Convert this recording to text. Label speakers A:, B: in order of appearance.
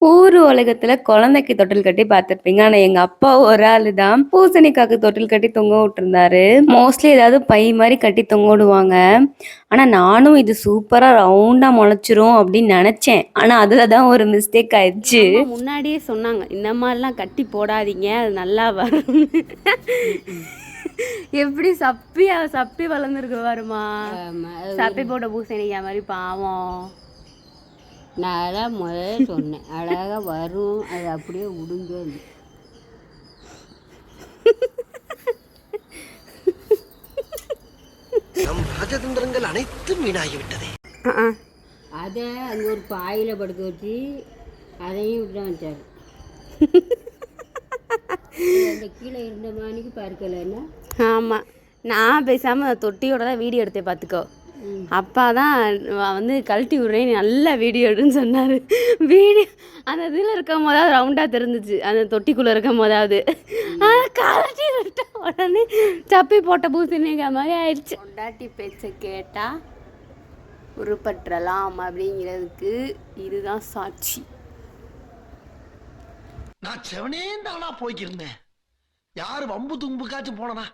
A: ஊர் உலகத்துல குழந்தைக்கு தொட்டில் கட்டி பார்த்துருப்பீங்க. ஆனா எங்க அப்பா ஒரு ஆளு தான் பூசணிக்காக்கு தொட்டில் கட்டி தொங்க விட்டுருந்தாரு. மோஸ்ட்லி ஏதாவது பை மாரி கட்டி தொங்க விடுவாங்க. ஆனா நானும் இது சூப்பரா ரவுண்டா முளைச்சிரும் அப்படின்னு நினைச்சேன். ஆனா அதுல தான் ஒரு மிஸ்டேக்
B: எங்க
A: ஆயிடுச்சு.
B: அம்மா முன்னாடியே சொன்னாங்க, இந்த மாதிரிலாம் கட்டி போடாதீங்க, அது நல்லா வரும்னு. எப்படி சப்பி சப்பி வளர்ந்துருக்கு பாருமா. சப்பி போட்ட பூசணிக்காய் மாதிரி பாவம்.
C: நான் அதான் முதல்ல சொன்னேன், அழகாக வரும், அது அப்படியே உடுங்க.
D: நம் ராஜதந்திரங்கள் அனைத்தும் வீணாகிவிட்டதே.
C: அதை அங்கே ஒரு பாயில் படுக்க வச்சு அதையும் விட்டு வச்சார். அந்த கீழே இருந்த மாணிக்கு பார்க்கலன்னா.
B: ஆமாம், நான் பேசாமல் தொட்டியோட தான் வீடியோ எடுத்தேன் பார்த்துக்கோ. அப்பா தான் வந்து கழட்டி விட்றேன், நல்ல வீடியோ எடுன்னு சொன்னார். வீடியோ அந்த இதில் இருக்கும் போதாவது ரவுண்டாக தெரிஞ்சிச்சு, அந்த தொட்டிக்குள்ளே இருக்கும் போதாவது. கழட்டி விட்ட உடனே சப்பி போட்ட பூசணிக்காய் மாதிரி ஆயிடுச்சு. பொண்டாட்டி பேச்சை கேட்டால் உருப்பற்றலாம் அப்படிங்கிறதுக்கு இதுதான் சாட்சி.
D: நான் செவனே தானா போய்க்கிருந்தேன். யாரு வம்பு தும்புக்காச்சும் போனனா?